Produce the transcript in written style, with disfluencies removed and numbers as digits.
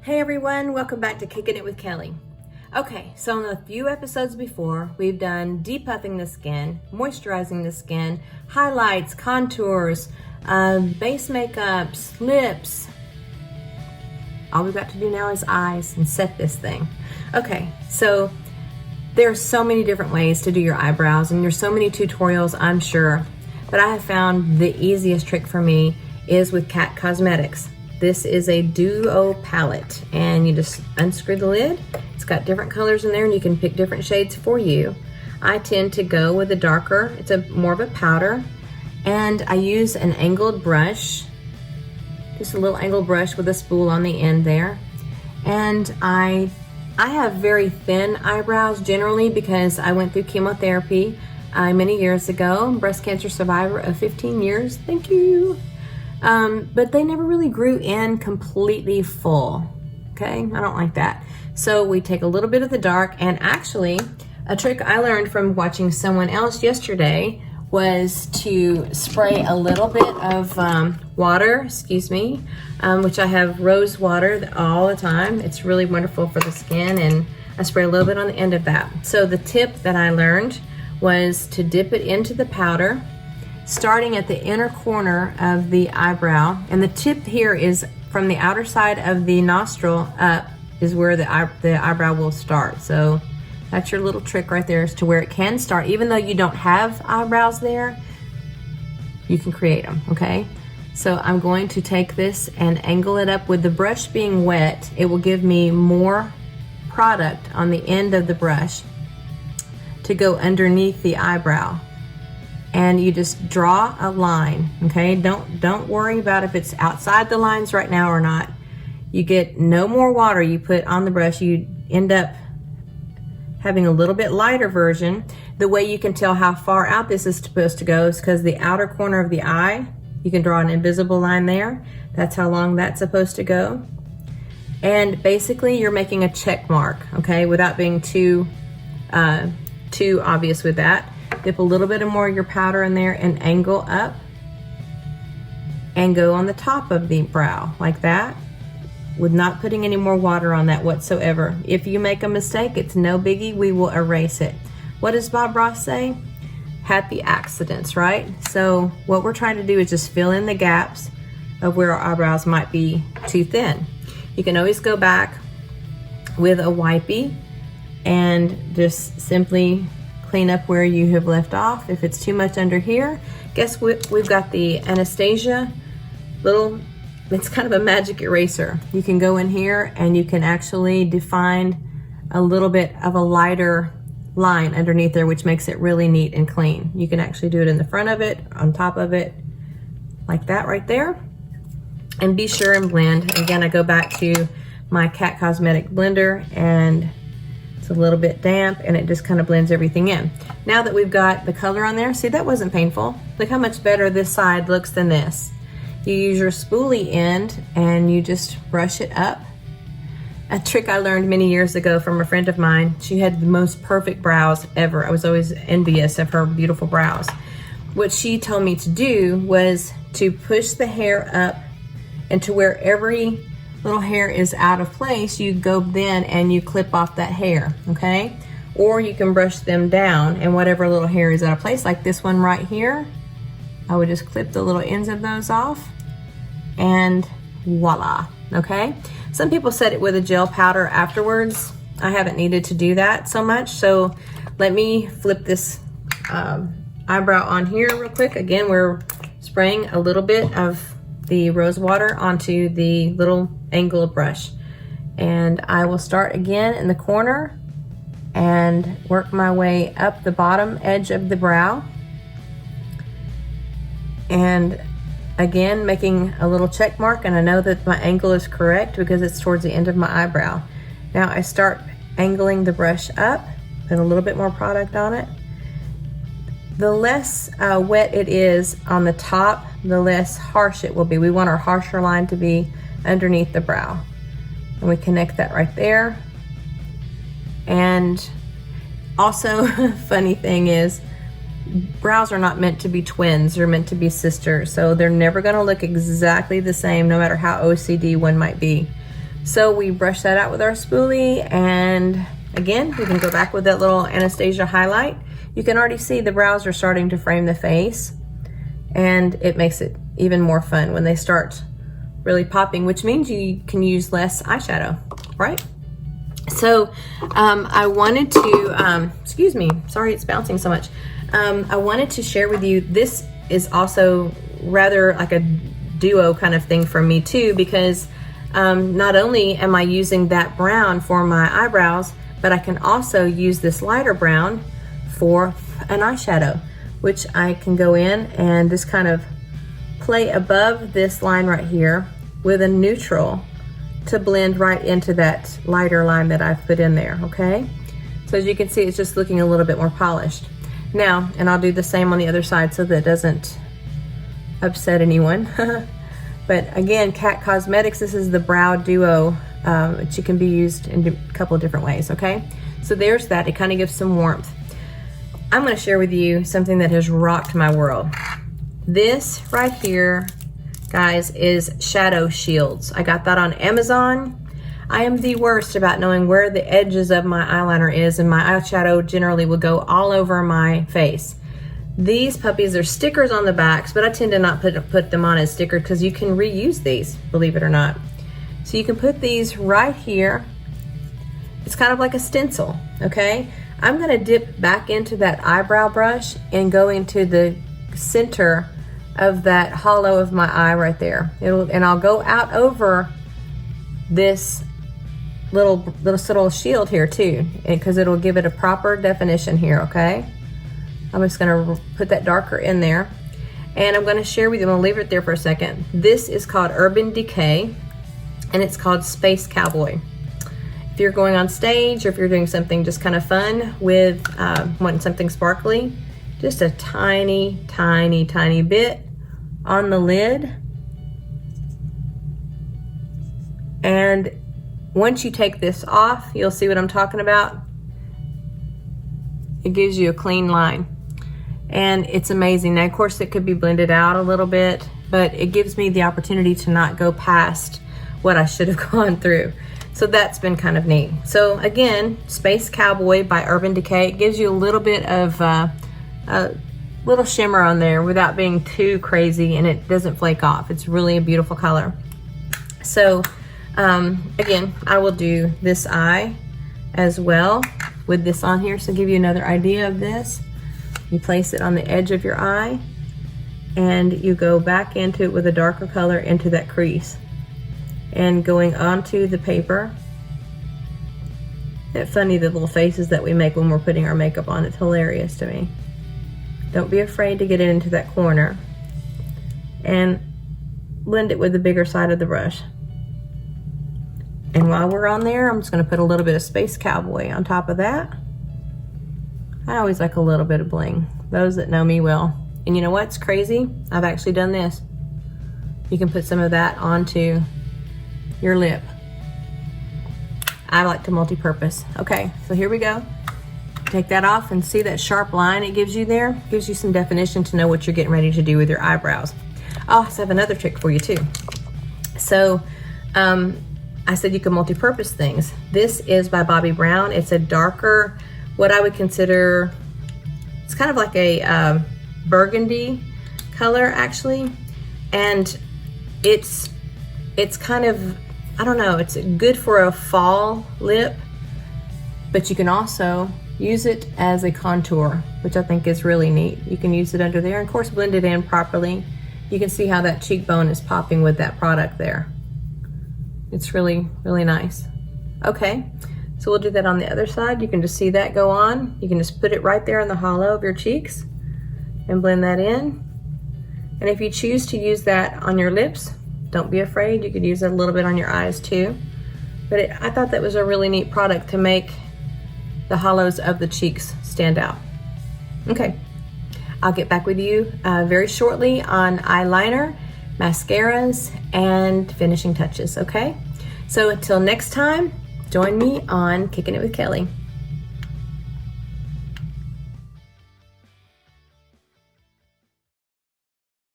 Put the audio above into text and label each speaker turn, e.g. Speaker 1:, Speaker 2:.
Speaker 1: Hey everyone, welcome back to Kickin It With Kelly. Okay, so in a few episodes before, we've done depuffing the skin, moisturizing the skin, highlights, contours, base makeups, lips. All we've got to do now is eyes and set this thing. Okay, so there's so many different ways to do your eyebrows and there's so many tutorials, I'm sure, but I have found the easiest trick for me is with Cat Cosmetics. This is a duo palette and you just unscrew the lid. It's got different colors in there and you can pick different shades for you. I tend to go with a darker, it's more of a powder, and I use an angled brush, just a little angled brush with a spool on the end there. And I have very thin eyebrows generally because I went through chemotherapy many years ago, breast cancer survivor of 15 years, thank you. But they never really grew in completely full, okay? I don't like that. So we take a little bit of the dark, and actually a trick I learned from watching someone else yesterday was to spray a little bit of water, which I have rose water all the time. It's really wonderful for the skin, and I spray a little bit on the end of that. So the tip that I learned was to dip it into the powder, starting at the inner corner of the eyebrow. And the tip here is from the outer side of the nostril up is where the eyebrow will start. So that's your little trick right there, as to where it can start. Even though you don't have eyebrows there, you can create them, okay? So I'm going to take this and angle it up. With the brush being wet, it will give me more product on the end of the brush to go underneath the eyebrow. And you just draw a line, okay? Don't worry about if it's outside the lines right now or not. You get no more water you put on the brush. You end up having a little bit lighter version. The way you can tell how far out this is supposed to go is because the outer corner of the eye, you can draw an invisible line there. That's how long that's supposed to go. And basically you're making a check mark, okay? Without being too obvious with that. Dip a little bit more of your powder in there and angle up and go on the top of the brow like that, with not putting any more water on that whatsoever. If you make a mistake, it's no biggie, we will erase it. What does Bob Ross say? Happy accidents, right? So what we're trying to do is just fill in the gaps of where our eyebrows might be too thin. You can always go back with a wipey and just simply clean up where you have left off. If it's too much under here, guess what? We've got the Anastasia it's kind of a magic eraser. You can go in here and you can actually define a little bit of a lighter line underneath there, which makes it really neat and clean. You can actually do it in the front of it, on top of it, like that right there. And be sure and blend. Again, I go back to my Cat Cosmetic blender, and it's a little bit damp and it just kind of blends everything in. Now that we've got the color on there, see, that wasn't painful. Look how much better this side looks than this. You use your spoolie end and you just brush it up. A trick I learned many years ago from a friend of mine. She had the most perfect brows ever. I was always envious of her beautiful brows. What she told me to do was to push the hair up, and to where every little hair is out of place, you go then and you clip off that hair, okay? Or you can brush them down, and whatever little hair is out of place, like this one right here, I would just clip the little ends of those off, and voila, okay? Some people set it with a gel powder afterwards. I haven't needed to do that so much, so let me flip this eyebrow on here real quick. Again, we're spraying a little bit of the rose water onto the little angled brush, and I will start again in the corner and work my way up the bottom edge of the brow, and again making a little check mark, and I know that my angle is correct because it's towards the end of my eyebrow. Now I start angling the brush up, put a little bit more product on it. The less wet it is on the top, the less harsh it will be. We want our harsher line to be underneath the brow. And we connect that right there. And also, funny thing is, brows are not meant to be twins, they're meant to be sisters. So they're never gonna look exactly the same no matter how OCD one might be. So we brush that out with our spoolie, and again, we can go back with that little Anastasia highlight. You can already see the brows are starting to frame the face, and it makes it even more fun when they start really popping, which means you can use less eyeshadow, right? So I wanted to, excuse me, sorry it's bouncing so much. I wanted to share with you, this is also rather like a duo kind of thing for me too, because not only am I using that brown for my eyebrows, but I can also use this lighter brown for an eyeshadow, which I can go in and just kind of play above this line right here with a neutral to blend right into that lighter line that I've put in there, okay? So as you can see, it's just looking a little bit more polished. Now, and I'll do the same on the other side so that it doesn't upset anyone. But again, Cat Cosmetics, this is the Brow Duo, which you can be used in a couple of different ways, okay? So there's that, it kind of gives some warmth. I'm gonna share with you something that has rocked my world. This right here, guys, is shadow shields. I got that on Amazon. I am the worst about knowing where the edges of my eyeliner is, and my eyeshadow generally will go all over my face. These puppies are stickers on the backs, but I tend to not put them on as stickers because you can reuse these, believe it or not. So you can put these right here. It's kind of like a stencil, okay? I'm gonna dip back into that eyebrow brush and go into the center of that hollow of my eye right there. And I'll go out over this little shield here too, because it'll give it a proper definition here, okay? I'm just gonna put that darker in there, and I'm gonna share with you, I'm gonna leave it there for a second. This is called Urban Decay, and it's called Space Cowboy. If you're going on stage, or if you're doing something just kind of fun with wanting something sparkly, just a tiny, tiny, tiny bit on the lid. And once you take this off, you'll see what I'm talking about. It gives you a clean line. And it's amazing. Now, of course, it could be blended out a little bit, but it gives me the opportunity to not go past what I should have gone through. So that's been kind of neat. So again, Space Cowboy by Urban Decay. It gives you a little bit of a little shimmer on there without being too crazy, and it doesn't flake off. It's really a beautiful color. So again, I will do this eye as well with this on here. So give you another idea of this. You place it on the edge of your eye, and you go back into it with a darker color into that crease. And going onto the paper. It's funny, the little faces that we make when we're putting our makeup on. It's hilarious to me. Don't be afraid to get it into that corner. And blend it with the bigger side of the brush. And while we're on there, I'm just gonna put a little bit of Space Cowboy on top of that. I always like a little bit of bling. Those that know me will. And you know what's crazy? I've actually done this. You can put some of that onto your lip. I like to multi-purpose. Okay, so here we go. Take that off and see that sharp line it gives you there? It gives you some definition to know what you're getting ready to do with your eyebrows. I also have another trick for you too. So I said you can multi-purpose things. This is by Bobbi Brown. It's a darker, what I would consider, it's kind of like a burgundy color actually. And it's kind of, I don't know, it's good for a fall lip, but you can also use it as a contour, which I think is really neat. You can use it under there, and of course blend it in properly. You can see how that cheekbone is popping with that product there. It's really, really nice. Okay, so we'll do that on the other side. You can just see that go on. You can just put it right there in the hollow of your cheeks and blend that in. And if you choose to use that on your lips, don't be afraid. You could use it a little bit on your eyes too. But I thought that was a really neat product to make the hollows of the cheeks stand out. Okay, I'll get back with you very shortly on eyeliner, mascaras, and finishing touches, okay? So until next time, join me on Kickin' It With Kelly.